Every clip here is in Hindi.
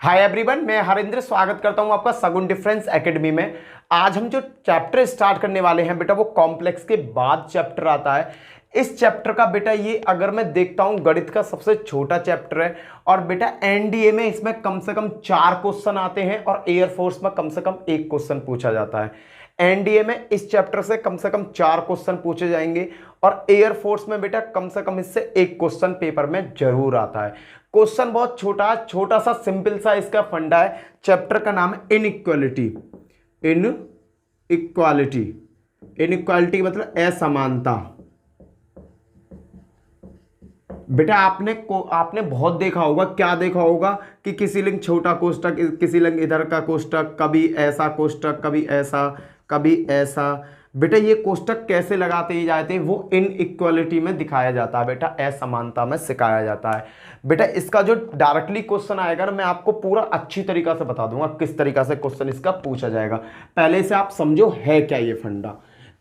हाय एवरीवन, मैं हरिंद्र स्वागत करता हूं आपका सगुन डिफरेंस एकेडमी में। आज हम जो चैप्टर स्टार्ट करने वाले हैं बेटा वो कॉम्प्लेक्स के बाद चैप्टर आता है। इस चैप्टर का बेटा ये अगर मैं देखता हूं गणित का सबसे छोटा चैप्टर है और बेटा एनडीए में इसमें कम से कम 4 क्वेश्चन आते हैं और एयरफोर्स में कम से कम 1 क्वेश्चन पूछा जाता है। एनडीए में इस चैप्टर से कम 4 क्वेश्चन पूछे जाएंगे और एयरफोर्स में बेटा कम से कम इससे 1 क्वेश्चन पेपर में जरूर आता है। क्वेश्चन बहुत छोटा सा सिंपल सा इसका फंडा है। चैप्टर का नाम है इनइक्वालिटी। इनइक्वालिटी मतलब असमानता। बेटा आपने बहुत देखा होगा, क्या देखा होगा कि किसी लिंग छोटा कोष्टक, किसी लिंग इधर का कोष्टक, कभी ऐसा कोष्टक, कभी ऐसा, कभी ऐसा। बेटा ये कोष्टक कैसे लगाते जाते हैं वो इनइक्वालिटी में दिखाया जाता है, बेटा असमानता में सिखाया जाता है। बेटा इसका जो डायरेक्टली क्वेश्चन आएगा ना, मैं आपको पूरा अच्छी तरीका से बता दूंगा किस तरीका से क्वेश्चन इसका पूछा जाएगा। पहले से आप समझो है क्या ये फंडा,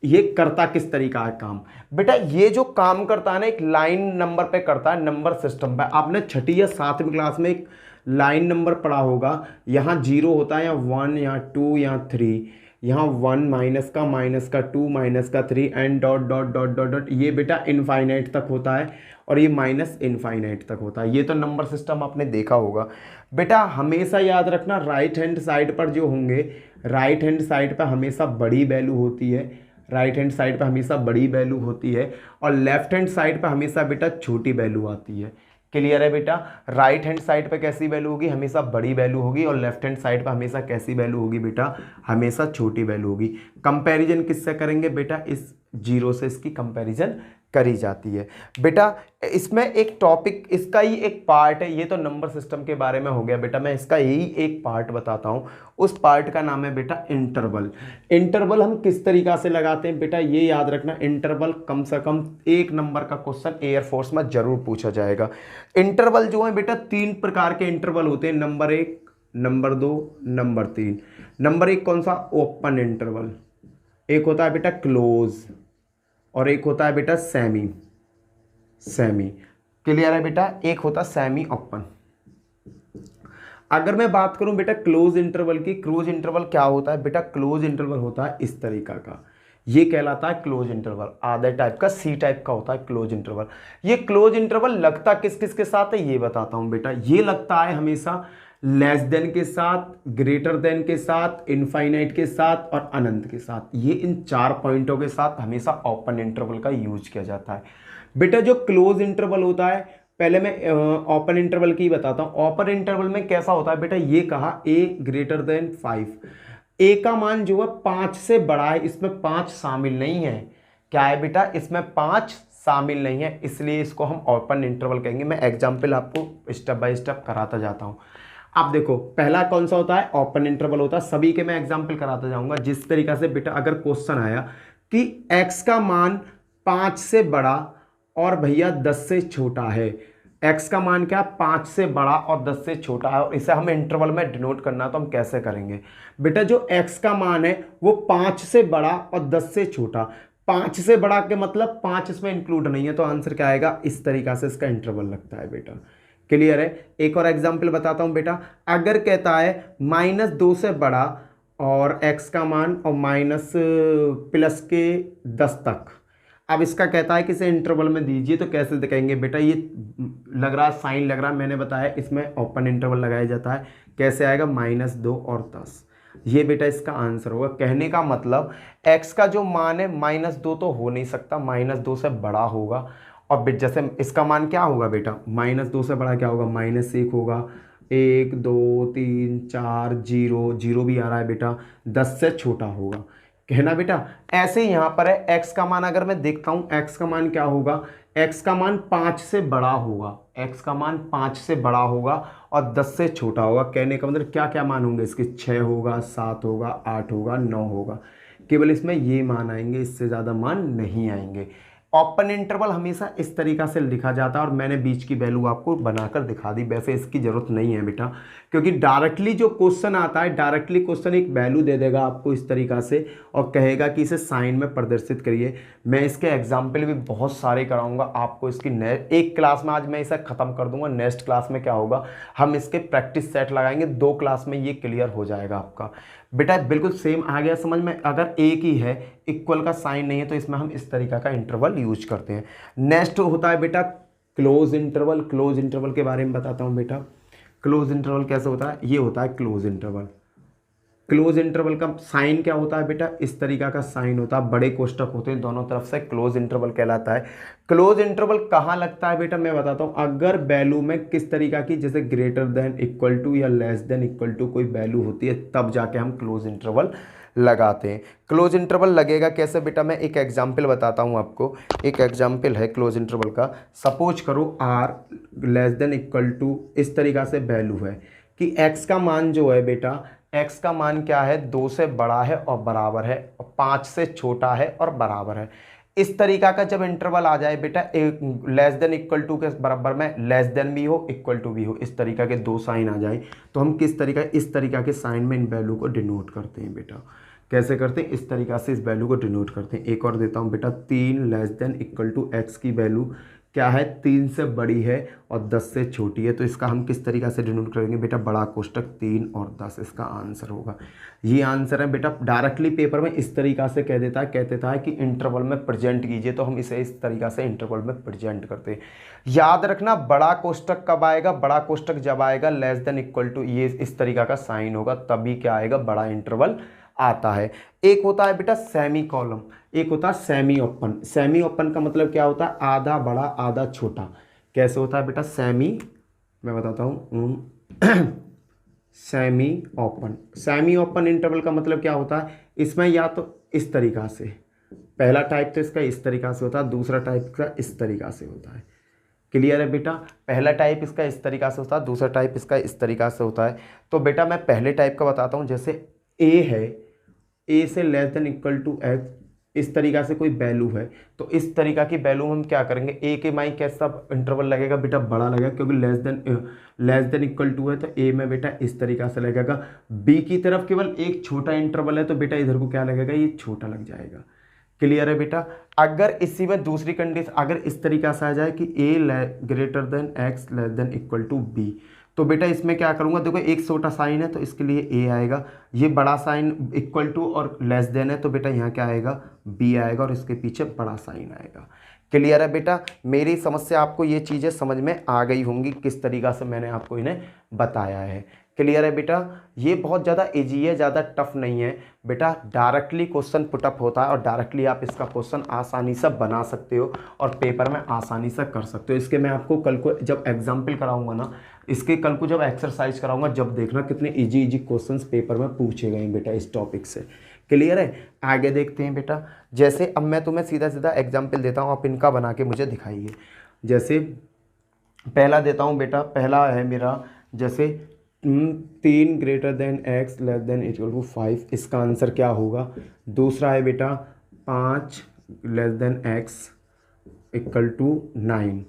ये करता किस तरीका है काम। बेटा ये जो काम करता है ना, एक लाइन नंबर पे करता है, नंबर सिस्टम पे। आपने छठी या 7वीं क्लास में एक लाइन नंबर पढ़ा होगा। यहाँ 0 होता है, यहाँ 1, यहाँ 2, यहाँ 3, यहाँ 1 माइनस का 2 माइनस का 3 and dot dot dot dot dot. ये बेटा इनफाइनाइट तक होता है और ये माइनस इनफाइनाइट तक होता है। ये तो नंबर सिस्टम आपने देखा होगा। बेटा हमेशा याद रखना, राइट हैंड साइड पर जो होंगे, राइट हैंड साइड पर हमेशा बड़ी वैल्यू होती है, राइट हैंड साइड पर हमेशा बड़ी वैल्यू होती है और लेफ्ट हैंड साइड पर हमेशा बेटा छोटी वैल्यू आती है। क्लियर है बेटा? राइट हैंड साइड पे कैसी वैल्यू होगी? हमेशा बड़ी वैल्यू होगी और लेफ्ट हैंड साइड पे हमेशा कैसी वैल्यू होगी बेटा? हमेशा छोटी वैल्यू होगी। कंपैरिजन किससे करेंगे बेटा? इस 0 से इसकी कंपैरिजन करी जाती है। बेटा इसमें एक टॉपिक, इसका ही एक पार्ट है। ये तो नंबर सिस्टम के बारे में हो गया बेटा, मैं इसका यही एक पार्ट बताता हूँ। उस पार्ट का नाम है बेटा इंटरवल। इंटरवल हम किस तरीका से लगाते हैं बेटा, ये याद रखना। इंटरवल कम से कम 1 नंबर का क्वेश्चन एयरफोर्स में जरूर पूछा जाएगा। इंटरवल जो है बेटा 3 प्रकार के इंटरवल होते हैं, नंबर 1, नंबर 2, नंबर 3। नंबर 1 कौन सा? Open interval. एक होता है बेटा क्लोज और एक होता है बेटा सेमी। क्लियर है बेटा? एक होता सेमी ओपन। अगर मैं बात करूं बेटा क्लोज इंटरवल की, क्लोज इंटरवल क्या होता है बेटा? क्लोज इंटरवल होता है इस तरीका का, ये कहलाता है क्लोज इंटरवल। आधे टाइप का, सी टाइप का होता है क्लोज इंटरवल। ये क्लोज इंटरवल लगता किस किस के साथ है ये बताता हूं बेटा। ये लगता है हमेशा लेस देन के साथ, ग्रेटर देन के साथ, इनफाइनाइट के साथ और अनंत के साथ। ये इन 4 पॉइंटों के साथ हमेशा ओपन इंटरवल का यूज किया जाता है। बेटा जो क्लोज इंटरवल होता है, पहले मैं ओपन इंटरवल की बताता हूं। ओपन इंटरवल में कैसा होता है बेटा? ये कहा a ग्रेटर देन 5, a का मान जो है 5 से बड़ा है, इसमें 5 शामिल नहीं है। क्या है बेटा? इसमें 5 शामिल नहीं है, इसलिए इसको हम ओपन इंटरवल कहेंगे। मैं एग्जाम्पल आपको स्टेप बाय स्टेप कराता जाता हूं। आप देखो पहला कौन सा होता है? ओपन इंटरवल होता है। सभी के मैं एग्जाम्पल कराता जाऊंगा जिस तरीका से बेटा अगर क्वेश्चन आया कि x का मान 5 से बड़ा और भैया 10 से छोटा है। x का मान क्या? 5 से बड़ा और 10 से छोटा है और इसे हमें इंटरवल में डिनोट करना, तो हम कैसे करेंगे बेटा? जो x का मान है वो 5 से बड़ा और 10 से छोटा। 5 से बड़ा के मतलब 5 इसमें इंक्लूड नहीं है, तो आंसर क्या आएगा? इस तरीका से इसका इंटरवल लगता है बेटा। क्लियर है? एक और एग्जाम्पल बताता हूं बेटा। अगर कहता है -2 से बड़ा और x का मान और माइनस प्लस के 10 तक, अब इसका कहता है कि इसे इंटरवल में दीजिए, तो कैसे दिखाएंगे बेटा? ये लग रहा है साइन लग रहा है, मैंने बताया इसमें ओपन इंटरवल लगाया जाता है। कैसे आएगा? -2 और 10। ये बेटा इसका आंसर होगा। कहने का मतलब x का जो मान है -2 तो हो नहीं सकता, -2 से बड़ा होगा। और जैसे इसका मान क्या होगा बेटा? -2 से बड़ा क्या होगा? -1 होगा। 1 2 3 4 0 भी आ रहा है बेटा, 10 से छोटा होगा। कहना बेटा ऐसे ही यहां पर है। x का मान अगर मैं देखता हूं, x का मान क्या होगा? x का मान 5 से बड़ा होगा, x का मान 5 से बड़ा होगा और 10 से छोटा होगा। कहने का मतलब क्या क्या मान होंगे इसके? 6 होगा, 7 होगा, 8 होगा, 9 होगा। केवल इसमें ये मान आएंगे, इससे ज़्यादा मान नहीं आएंगे। ओपन इंटरवल हमेशा इस तरीका से लिखा जाता है और मैंने बीच की वैल्यू आपको बनाकर दिखा दी। वैसे इसकी ज़रूरत नहीं है बेटा, क्योंकि डायरेक्टली जो क्वेश्चन आता है, डायरेक्टली क्वेश्चन एक वैल्यू दे देगा आपको इस तरीका से और कहेगा कि इसे साइन में प्रदर्शित करिए। मैं इसके एग्जाम्पल भी बहुत सारे कराऊंगा आपको इसकी। एक क्लास में आज मैं इसे ख़त्म कर दूंगा, नेक्स्ट क्लास में क्या होगा, हम इसके प्रैक्टिस सेट लगाएंगे, 2 क्लास में ये क्लियर हो जाएगा आपका। बेटा बिल्कुल सेम आ गया समझ में। अगर एक ही है, इक्वल का साइन नहीं है, तो इसमें हम इस तरीका का इंटरवल यूज करते हैं। नेक्स्ट होता है बेटा क्लोज इंटरवल। क्लोज इंटरवल के बारे में बताता हूँ बेटा। क्लोज इंटरवल कैसे होता है, ये होता है क्लोज इंटरवल। क्लोज इंटरवल का साइन क्या होता है बेटा, इस तरीका का साइन होता है, बड़े कोष्टक होते हैं दोनों तरफ से, क्लोज इंटरवल कहलाता है। क्लोज इंटरवल कहाँ लगता है बेटा, मैं बताता हूँ। अगर वैल्यू में किस तरीका की, जैसे ग्रेटर देन इक्वल टू या लेस देन इक्वल टू कोई वैल्यू होती है, तब जाके हम क्लोज इंटरवल लगाते हैं। क्लोज इंटरवल लगेगा कैसे बेटा, मैं एक एग्जाम्पल बताता हूँ आपको। एक एग्जाम्पल है क्लोज इंटरवल का। सपोज करो or less than equal to, इस तरीका से वैल्यू है कि एक्स का मान जो है बेटा, x का मान क्या है, 2 से बड़ा है और बराबर है, और 5 से छोटा है और बराबर है। इस तरीका का जब इंटरवल आ जाए बेटा, लेस देन इक्वल टू के बराबर में लेस देन भी हो, इक्वल टू भी हो, इस तरीका के 2 साइन आ जाए, तो हम किस तरीका, इस तरीका के साइन में इन वैल्यू को डिनोट करते हैं बेटा। कैसे करते हैं, इस तरीका से इस वैल्यू को डिनोट करते हैं। एक और देता हूँ बेटा, 3 less than equal to x की वैल्यू क्या है, 3 से बड़ी है और 10 से छोटी है, तो इसका हम किस तरीका से डिनोट करेंगे बेटा, बड़ा कोष्टक 3 और 10 इसका आंसर होगा। ये आंसर है बेटा। डायरेक्टली पेपर में इस तरीका से कह देता है, कहता है कि इंटरवल में प्रेजेंट कीजिए, तो हम इसे इस तरीका से इंटरवल में प्रेजेंट करते हैं। याद रखना बड़ा कोष्टक कब आएगा, बड़ा कोष्टक जब आएगा लेस देन इक्वल टू, ये इस तरीका का साइन होगा, तभी क्या आएगा, बड़ा इंटरवल आता है। एक होता है बेटा सेमी कॉलम, एक होता है सेमी ओपन। सेमी ओपन का मतलब क्या होता है, आधा बड़ा आधा छोटा। कैसे होता है बेटा सेमी, मैं बताता हूँ semi open. Semi open interval का मतलब क्या होता है, इसमें या तो इस तरीका से, पहला टाइप तो इसका इस तरीका से होता है, दूसरा टाइप का इस तरीका से होता है। क्लियर है बेटा, पहला टाइप इसका इस तरीका से होता है, दूसरा टाइप इसका इस तरीका से होता है। तो बेटा मैं पहले टाइप का बताता हूँ। जैसे ए है, ए से less than equal to x, इस तरीका से कोई वैल्यू है, तो इस तरीका की वैल्यू हम क्या करेंगे, ए के माई कैसा इंटरवल लगेगा बेटा, बड़ा लगेगा, क्योंकि लेस देन इक्वल टू है, तो ए में बेटा इस तरीका से लगेगा। बी की तरफ केवल एक छोटा इंटरवल है, तो बेटा इधर को क्या लगेगा, ये छोटा लग जाएगा। क्लियर है बेटा। अगर इसी में दूसरी कंडीशन, अगर इस तरीका से आ जाए कि a greater than x less than equal to b, तो बेटा इसमें क्या करूंगा, देखो एक छोटा साइन है तो इसके लिए ए आएगा, ये बड़ा साइन इक्वल टू और लेस देन है, तो बेटा यहाँ क्या आएगा, बी आएगा, और इसके पीछे बड़ा साइन आएगा। क्लियर है बेटा, मेरी समझ से आपको ये चीज़ें समझ में आ गई होंगी, किस तरीका से मैंने आपको इन्हें बताया है। क्लियर है बेटा, ये बहुत ज़्यादा ईजी है, ज़्यादा टफ नहीं है बेटा। डायरेक्टली क्वेश्चन पुटअप होता है और डायरेक्टली आप इसका क्वेश्चन आसानी से बना सकते हो और पेपर में आसानी से कर सकते हो। इसके मैं आपको कल को जब एग्जाम्पल कराऊंगा ना, इसके कल को जब एक्सरसाइज कराऊंगा, जब देखना कितने इजी क्वेश्चंस पेपर में पूछे गए बेटा इस टॉपिक से। क्लियर है, आगे देखते हैं बेटा। जैसे अब मैं तुम्हें सीधा सीधा एग्जाम्पल देता हूँ, आप इनका बना के मुझे दिखाइए। जैसे पहला देता हूँ बेटा, पहला है मेरा जैसे 3 greater than x less than equal to 5, इसका आंसर क्या होगा। दूसरा है बेटा 5 less than x equal to 9,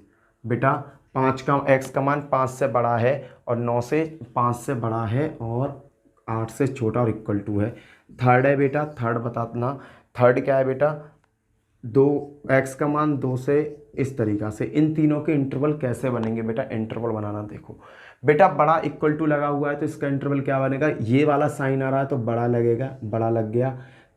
बेटा 5 का एक्स का मान 5 से बड़ा है और 9 से 5 से बड़ा है और 8 से छोटा और इक्वल टू है। थर्ड है बेटा, थर्ड बताना, थर्ड क्या है बेटा, 2 एक्स का मान 2 से इस तरीका से। इन तीनों के इंटरवल कैसे बनेंगे बेटा, इंटरवल बनाना देखो बेटा, बड़ा इक्वल टू लगा हुआ है तो इसका इंटरवल क्या बनेगा, ये वाला साइन आ रहा है तो बड़ा लगेगा, बड़ा लग गया,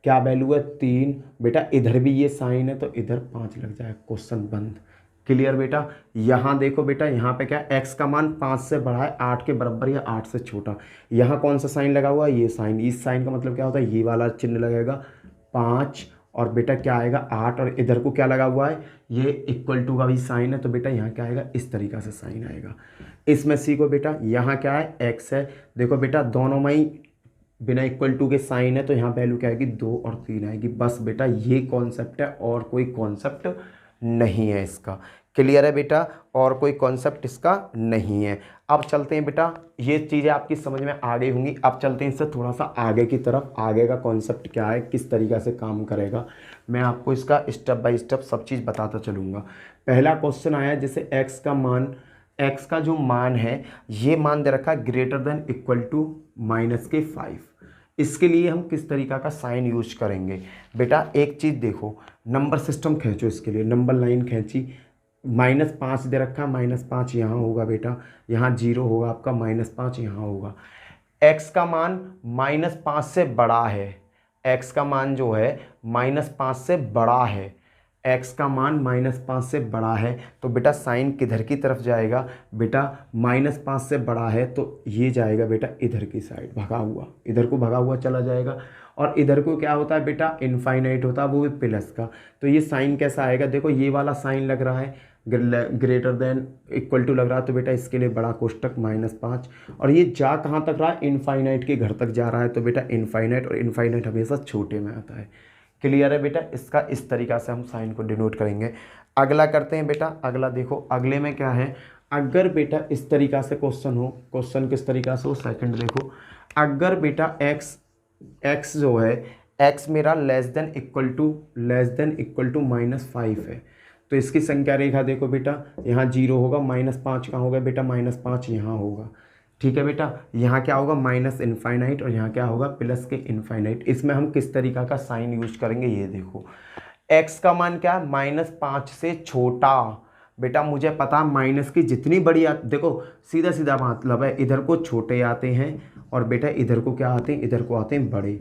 क्या वैल्यू है 3, बेटा इधर भी ये साइन है तो इधर 5 लग जाएगा, क्वेश्चन बंद। क्लियर बेटा, यहाँ देखो बेटा, यहाँ पे क्या एक्स का मान 5 से बड़ा है, 8 के बराबर या 8 से छोटा, यहाँ कौन सा साइन लगा हुआ है, ये साइन। इस साइन का मतलब क्या होता है, ये वाला चिन्ह लगेगा 5 और बेटा क्या आएगा 8, और इधर को क्या लगा हुआ है, ये इक्वल टू का भी साइन है, तो बेटा यहाँ क्या आएगा, इस तरीका से साइन आएगा। इसमें सीखो बेटा, यहाँ क्या है एक्स है, देखो बेटा दोनों में ही बिना इक्वल टू के साइन है, तो यहाँ वैल्यू क्या आएगी 2 और 3 आएगी। बस बेटा ये कॉन्सेप्ट है और कोई कॉन्सेप्ट नहीं है इसका। क्लियर है बेटा, और कोई कॉन्सेप्ट इसका नहीं है। अब चलते हैं बेटा, ये चीज़ें आपकी समझ में आ गई होंगी। अब चलते हैं इससे थोड़ा सा आगे की तरफ, आगे का कॉन्सेप्ट क्या है, किस तरीक़ा से काम करेगा, मैं आपको इसका स्टेप बाय स्टेप सब चीज़ बताता चलूँगा। पहला क्वेश्चन आया जैसे एक्स का जो मान है, ये मान दे रखा है ग्रेटर देन इक्वल टू -5। इसके लिए हम किस तरीका का साइन यूज करेंगे बेटा, एक चीज़ देखो, नंबर सिस्टम खींचो, इसके लिए नंबर लाइन खींची, -5 दे रखा है, -5 यहाँ होगा बेटा, यहाँ 0 होगा आपका, -5 यहाँ होगा। एक्स का मान -5 से बड़ा है, एक्स का मान जो है -5 से बड़ा है, एक्स का मान -5 से बड़ा है, तो बेटा साइन किधर की तरफ जाएगा बेटा, -5 से बड़ा है तो ये जाएगा बेटा इधर की साइड, भगा हुआ, इधर को भगा हुआ चला जाएगा। और इधर को क्या होता है बेटा, इनफाइनाइट होता है, वो भी प्लस का। तो ये साइन कैसा आएगा, देखो ये वाला साइन लग रहा है ग्रेटर देन इक्वल टू लग रहा है, तो बेटा इसके लिए बड़ा कोष्टक -5, और ये जा कहाँ तक रहा है, इनफाइनाइट के घर तक जा रहा है, तो बेटा इनफाइनाइट, और इनफाइनाइट हमेशा छोटे में आता है। क्लियर है बेटा, इसका इस तरीक़ा से हम साइन को डिनोट करेंगे। अगला करते हैं बेटा, अगला देखो, अगले में क्या है, अगर बेटा इस तरीक़ा से क्वेश्चन हो, क्वेश्चन किस तरीक़ा से हो, सेकंड देखो, अगर बेटा एक्स जो है, एक्स मेरा लेस देन इक्वल टू -5 है, तो इसकी संख्या रेखा देखो बेटा, यहाँ 0 होगा, -5 कहाँ होगा बेटा, -5 यहाँ होगा, ठीक है बेटा, यहाँ क्या होगा -इनफाइनाइट, और यहाँ क्या होगा प्लस के इनफाइनाइट। इसमें हम किस तरीका का साइन यूज करेंगे, ये देखो, x का मान क्या है, -5 से छोटा, बेटा मुझे पता माइनस की जितनी बड़ी देखो सीधा सीधा मतलब है, इधर को छोटे आते हैं और बेटा इधर को क्या आते हैं, इधर को आते हैं बड़े।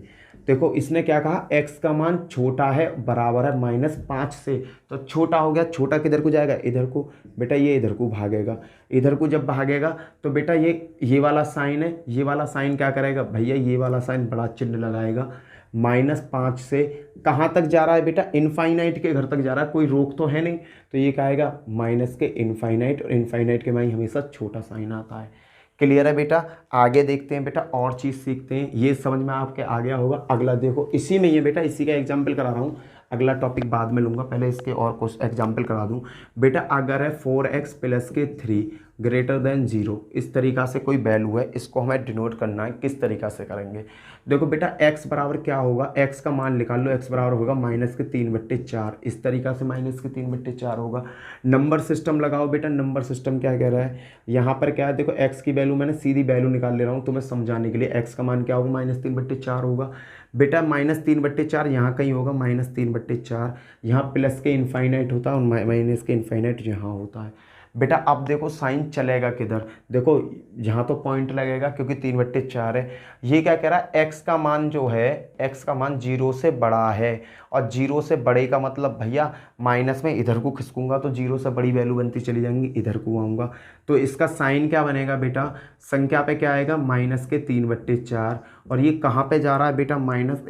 देखो इसने क्या कहा, x का मान छोटा है, बराबर है -5 से, तो छोटा हो गया, छोटा किधर को जाएगा, इधर को, बेटा ये इधर को भागेगा, इधर को जब भागेगा तो बेटा ये वाला साइन है, ये वाला साइन क्या करेगा भैया, ये वाला साइन बड़ा चिन्ह लगाएगा, -5 से कहाँ तक जा रहा है बेटा, इनफाइनाइट के घर तक जा रहा है, कोई रोक तो है नहीं, तो ये क्या आएगा माइनस के इनफाइनाइट, और इनफाइनाइट के माई हमेशा छोटा साइन आता है। क्लियर है बेटा, आगे देखते हैं बेटा, और चीज़ सीखते हैं, ये समझ में आपके आ गया होगा। अगला देखो, इसी में ही है बेटा, इसी का एग्जाम्पल करा रहा हूँ, अगला टॉपिक बाद में लूँगा, पहले इसके और कुछ एग्जाम्पल करा दूँ बेटा। अगर है 4x + के 3 ग्रेटर देन 0, इस तरीक़ा से कोई वैल्यू है, इसको हमें डिनोट करना है, किस तरीक़ा से करेंगे। देखो बेटा x बराबर क्या होगा, x का मान निकाल लो, x बराबर होगा -3/4, इस तरीक़ा से -3/4 होगा। नंबर सिस्टम लगाओ बेटा, नंबर सिस्टम क्या कह रहा है, यहाँ पर क्या है, देखो x की वैल्यू मैंने सीधी वैल्यू निकाल ले रहा हूँ तुम्हें समझाने के लिए, x का मान क्या होगा -3/4 होगा बेटा, -3/4 यहाँ कहीं होगा, -3/4, यहाँ प्लस के इनफाइनाइट होता है और माइनस के इनफाइनाइट यहाँ होता है बेटा। अब देखो साइन चलेगा किधर, देखो यहाँ तो पॉइंट लगेगा क्योंकि 3/4 है। ये क्या कह रहा है, x का मान जो है, x का मान 0 से बड़ा है, और 0 से बड़े का मतलब भैया माइनस में इधर को खिसकूंगा तो 0 से बड़ी वैल्यू बनती चली जाएंगी, इधर को आऊँगा, तो इसका साइन क्या बनेगा बेटा, संख्या पे क्या आएगा -3/4, और ये कहाँ पे जा रहा है बेटा,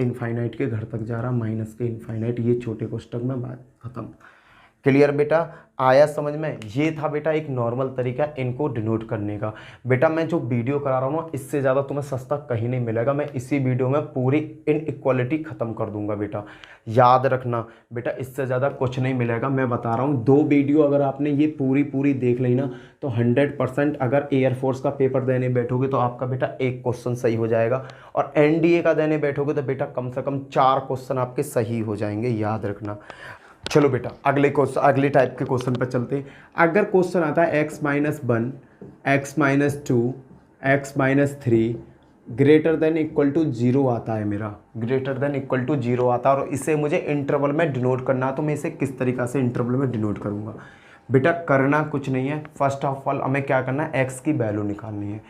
इनफाइनाइट के घर तक जा रहा है, इनफाइनाइट, ये छोटे कोष्टक में बात खत्म। क्लियर बेटा, आया समझ में। ये था बेटा एक नॉर्मल तरीका इनको डिनोट करने का। बेटा मैं जो वीडियो करा रहा हूँ ना, इससे ज़्यादा तुम्हें सस्ता कहीं नहीं मिलेगा, मैं इसी वीडियो में पूरी इनइक्वालिटी ख़त्म कर दूंगा बेटा, याद रखना बेटा, इससे ज़्यादा कुछ नहीं मिलेगा। मैं बता रहा हूँ 2 वीडियो अगर आपने ये पूरी देख ली ना, तो 100% अगर एयरफोर्स का पेपर देने बैठोगे तो आपका बेटा 1 क्वेश्चन सही हो जाएगा, और NDA का देने बैठोगे तो बेटा कम से कम 4 क्वेश्चन आपके सही हो जाएंगे, याद रखना। चलो बेटा अगले टाइप के क्वेश्चन पर चलते हैं। अगर क्वेश्चन आता है x - 1, x - 2, x - 3 greater than equal to 0 आता है, मेरा ग्रेटर देन इक्वल टू 0 आता है, और इसे मुझे इंटरवल में डिनोट करना है, तो मैं इसे किस तरीक़ा से इंटरवल में डिनोट करूँगा बेटा। करना कुछ नहीं है, फर्स्ट ऑफ ऑल हमें क्या करना है, x की वैल्यू निकालनी है।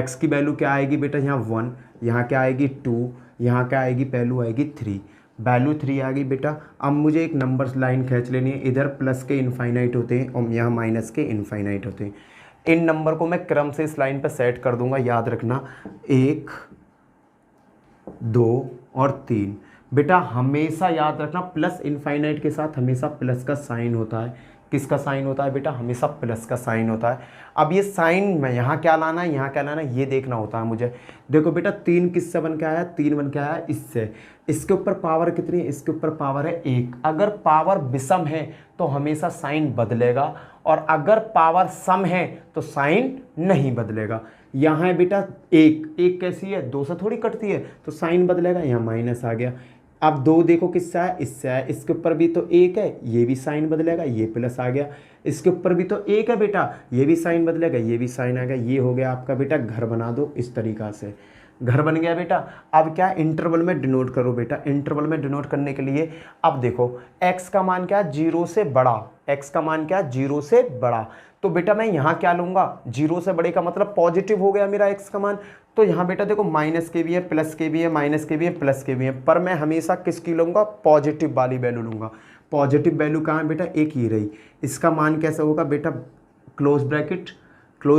x की वैल्यू क्या आएगी बेटा, यहाँ 1, यहाँ क्या आएगी 2, यहाँ क्या आएगी, वैल्यू आएगी 3, वैल्यू 3 आ गई बेटा। अब मुझे एक नंबर लाइन खींच लेनी है, इधर प्लस के इनफाइनाइट होते हैं और यहाँ माइनस के इनफाइनाइट होते हैं। इन नंबर को मैं क्रम से इस लाइन पर सेट कर दूंगा, याद रखना 1, 2 और 3 बेटा। हमेशा याद रखना प्लस इनफाइनाइट के साथ हमेशा प्लस का साइन होता है। किसका साइन होता है बेटा, हमेशा प्लस का साइन होता है। अब ये साइन में यहाँ क्या लाना है, यहाँ क्या लाना है, ये देखना होता है मुझे। देखो बेटा 3 किससे बन के आया, 3 बन के आया इससे। इसके ऊपर पावर कितनी है, इसके ऊपर पावर है 1। अगर पावर विषम है तो हमेशा साइन बदलेगा, और अगर पावर सम है तो साइन नहीं बदलेगा। यहाँ है बेटा एक, एक कैसी है, 2 से थोड़ी कटती है, तो साइन बदलेगा, यहाँ माइनस आ गया। अब 2 देखो किससे आया, इससे आया, इसके ऊपर भी तो 1 है, ये भी साइन बदलेगा, ये प्लस आ गया, इसके ऊपर भी तो 1 है बेटा, ये भी साइन बदलेगा, ये भी साइन आ गया। ये हो गया आपका बेटा घर बना दो इस तरीका से, घर बन गया बेटा। अब क्या इंटरवल में डिनोट करो बेटा, इंटरवल में डिनोट करने के लिए अब देखो x का मान क्या है, 0 से बड़ा, x का मान क्या है, 0 से बड़ा, तो बेटा मैं यहाँ क्या लूँगा, 0 से बड़े का मतलब पॉजिटिव हो गया मेरा x का मान। तो यहाँ बेटा देखो माइनस के भी है, प्लस के भी है, माइनस के भी है, प्लस के भी है, पर मैं हमेशा किसकी लूँगा, पॉजिटिव वाली वैल्यू लूँगा। पॉजिटिव वैल्यू कहाँ है बेटा, एक ही रही, इसका मान कैसे होगा बेटा, क्लोज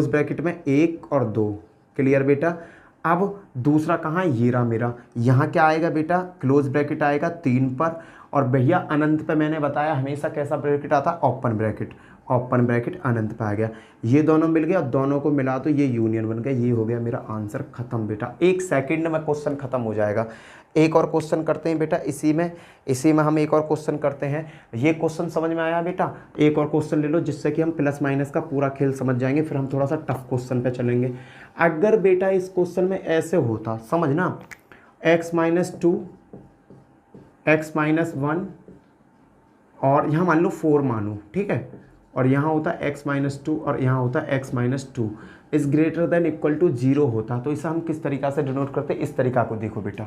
ब्रैकेट में 1 और 2, क्लियर बेटा। अब दूसरा कहाँ, ये रहा मेरा, यहाँ क्या आएगा बेटा, क्लोज ब्रैकेट आएगा 3 पर, और भैया अनंत पे मैंने बताया हमेशा कैसा ब्रैकेट आता है, ओपन ब्रैकेट अनंत पे आ गया। ये दोनों मिल गया और दोनों को मिला तो ये यूनियन बन गया, ये हो गया मेरा आंसर खत्म बेटा। 1 सेकंड में क्वेश्चन खत्म हो जाएगा। एक और क्वेश्चन करते हैं बेटा, इसी में हम एक और क्वेश्चन करते हैं। ये क्वेश्चन समझ में आया बेटा, एक और क्वेश्चन ले लो जिससे कि हम प्लस माइनस का पूरा खेल समझ जाएंगे, फिर हम थोड़ा सा टफ क्वेश्चन पे चलेंगे। अगर बेटा इस क्वेश्चन में ऐसे होता, समझना, x-2 x-1 और यहाँ मान लो 4 मानो, ठीक है, और यहाँ होता है x-2 और यहाँ होता है x-2 is greater than equal to 0 होता, तो इसे हम किस तरीका से डिनोट करते हैं, इस तरीका को देखो बेटा।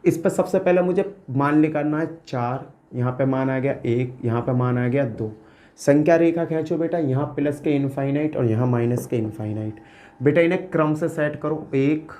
इस पर सबसे पहले मुझे मान निकालना है 4, यहाँ पे मान आ गया 1, यहाँ पे मान आ गया 2, संख्या रेखा खींचो बेटा, यहाँ प्लस के इनफाइनाइट और यहाँ माइनस के इनफाइनाइट। बेटा इन्हें क्रम से सेट करो, 1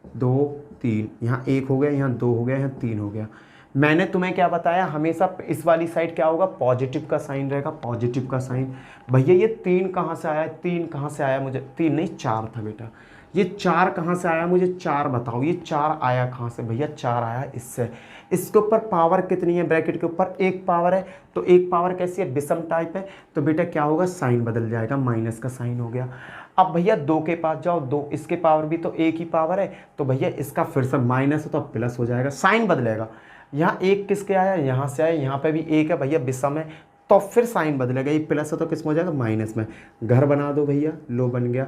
2 3, यहाँ 1 हो गया, यहाँ 2 हो गया, यहाँ 3 हो गया। मैंने तुम्हें क्या बताया, हमेशा इस वाली साइड क्या होगा, पॉजिटिव का साइन रहेगा, पॉजिटिव का साइन। भैया ये 3 कहाँ से आया, 3 कहाँ से आया, मुझे 3 नहीं 4 था बेटा, ये 4 कहाँ से आया, मुझे 4 बताओ, ये 4 आया कहाँ से, भैया 4 आया इससे। इसके ऊपर पावर कितनी है, ब्रैकेट के ऊपर 1 पावर है, तो 1 पावर कैसी है, विषम टाइप है, तो बेटा क्या होगा, साइन बदल जाएगा, माइनस का साइन हो गया। अब भैया 2 के पास जाओ, 2, इसके पावर भी तो 1 ही पावर है, तो भैया इसका फिर से माइनस है तो प्लस हो जाएगा, साइन बदलेगा। यहाँ 1 किसके आया, यहाँ से आया, यहाँ पे भी 1 है भैया, विषम है, तो फिर साइन बदलेगा, ये प्लस है तो किस में हो जाएगा, माइनस में। घर बना दो भैया, लो बन गया।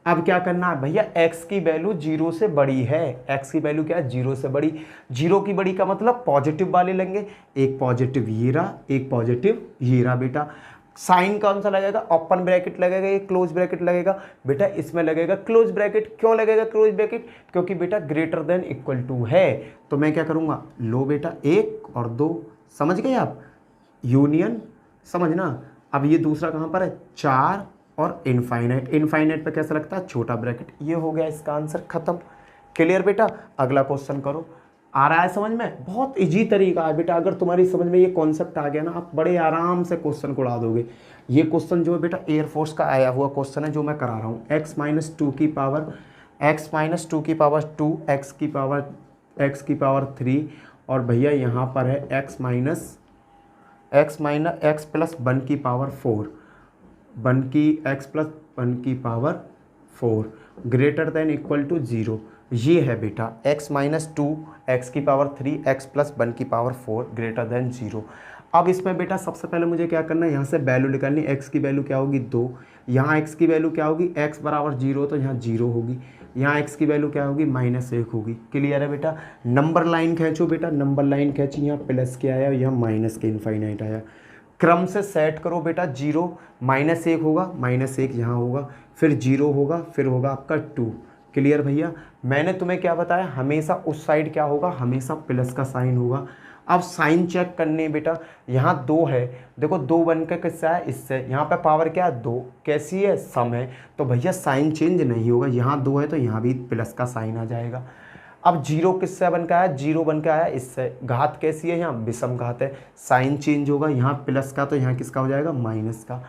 अब क्या करना है भैया, x की वैल्यू 0 से बड़ी है, x की वैल्यू क्या है, 0 से बड़ी, 0 की बड़ी का मतलब पॉजिटिव वाले लेंगे, एक पॉजिटिव ये रहा, एक पॉजिटिव ये रहा बेटा। साइन कौन सा लगेगा, ओपन ब्रैकेट लगेगा, ये क्लोज ब्रैकेट लगेगा, बेटा इसमें लगेगा क्लोज ब्रैकेट। क्यों लगेगा क्लोज ब्रैकेट, क्योंकि बेटा ग्रेटर देन इक्वल टू है, तो मैं क्या करूँगा, लो बेटा 1 और 2, समझ गए आप, यूनियन, समझना। अब ये दूसरा कहाँ पर है, 4 और इनफाइनाइट पे कैसा लगता है, छोटा ब्रैकेट। ये हो गया इसका आंसर खत्म, क्लियर बेटा। अगला क्वेश्चन करो, आ रहा है समझ में, बहुत इजी तरीका है बेटा, अगर तुम्हारी समझ में ये कॉन्सेप्ट आ गया ना, आप बड़े आराम से क्वेश्चन को उड़ा दोगे। ये क्वेश्चन जो है बेटा एयरफोर्स का आया हुआ क्वेश्चन है जो मैं करा रहा हूँ, x-2 की पावर 2, x की पावर 3, और भैया यहाँ पर है x प्लस 1 की पावर 4, x प्लस 1 की power 4 greater than equal to 0। ये है बेटा x-2, x की पावर 3, x प्लस 1 की पावर 4 ग्रेटर देन 0। अब इसमें बेटा सबसे पहले मुझे क्या करना है, यहाँ से वैल्यू निकालनी, x की वैल्यू क्या होगी 2, यहाँ x की वैल्यू क्या होगी, x बराबर 0 तो यहाँ 0 होगी, यहाँ x की वैल्यू क्या होगी, -1 होगी, क्लियर है बेटा। नंबर लाइन खींचो बेटा, नंबर लाइन खींची, यहाँ प्लस के आया, यहाँ माइनस के इनफाइनाइट आया, क्रम से सेट करो बेटा, 0 -1 होगा, -1 यहाँ होगा, फिर 0 होगा, फिर होगा आपका 2, क्लियर भैया। मैंने तुम्हें क्या बताया, हमेशा उस साइड क्या होगा, हमेशा प्लस का साइन होगा। अब साइन चेक करने बेटा, यहाँ 2 है, देखो 2 बनकर किससे है, इससे, यहाँ पे पावर क्या है 2, कैसी है, सम है, तो भैया साइन चेंज नहीं होगा, यहाँ 2 है तो यहाँ भी प्लस का साइन आ जाएगा। अब 0 किससे बन के आया, 0 बन के आया इससे, घात कैसी है, यहाँ विषम घात है, साइन चेंज होगा, यहाँ प्लस का तो यहाँ किसका हो जाएगा, माइनस का।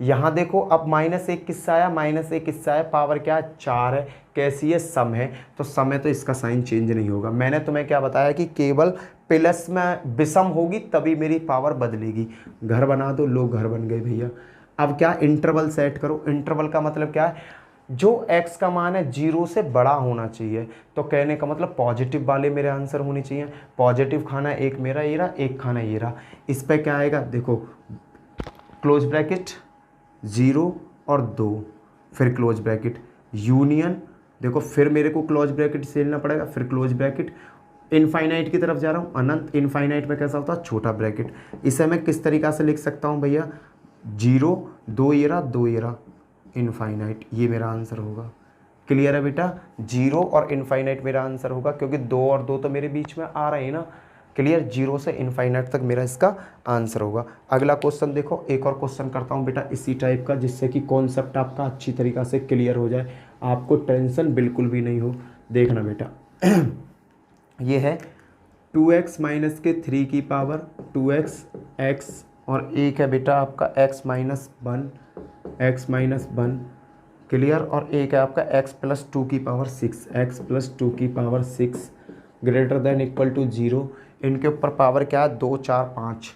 यहाँ देखो अब -1 किससे आया, -1 किससे आया, पावर क्या है 4 है, कैसी है, सम है, तो सम है तो इसका साइन चेंज नहीं होगा। मैंने तुम्हें क्या बताया कि केवल प्लस में विषम होगी तभी मेरी पावर बदलेगी। घर बना दो, लो घर बन गए भैया। अब क्या, इंटरवल सेट करो, इंटरवल का मतलब क्या है, जो x का मान है 0 से बड़ा होना चाहिए, तो कहने का मतलब पॉजिटिव वाले मेरे आंसर होने चाहिए। पॉजिटिव खाना एक मेरा ये रहा, एक खाना ये रहा, इस पर क्या आएगा देखो, क्लोज ब्रैकेट 0 और 2, फिर क्लोज ब्रैकेट, यूनियन, देखो फिर मेरे को क्लोज ब्रैकेट से लेना पड़ेगा, फिर क्लोज ब्रैकेट, इनफाइनाइट की तरफ जा रहा हूँ, अनंत, इनफाइनाइट में कैसा होता है, छोटा ब्रैकेट। इसे मैं किस तरीक़ा से लिख सकता हूँ भैया, 0, 2 येरा, 2 येरा, इनफाइनाइट, ये मेरा आंसर होगा। क्लियर है बेटा, 0 और इनफाइनाइट मेरा आंसर होगा, क्योंकि 2 और 2 तो मेरे बीच में आ रहे हैं ना। क्लियर, 0 से इनफाइनाइट तक मेरा इसका आंसर होगा। अगला क्वेश्चन देखो, एक और क्वेश्चन करता हूँ बेटा इसी टाइप का, जिससे कि कॉन्सेप्ट आपका अच्छी तरीक़ा से क्लियर हो जाए, आपको टेंशन बिल्कुल भी नहीं हो। देखना बेटा ये है 2x माइनस के 3 की पावर 2x x, और एक है बेटा आपका x माइनस 1, क्लियर, और एक है आपका x प्लस 2 की पावर 6, x प्लस 2 की power 6 greater than equal to 0। इनके ऊपर पावर क्या है, 2 4 5,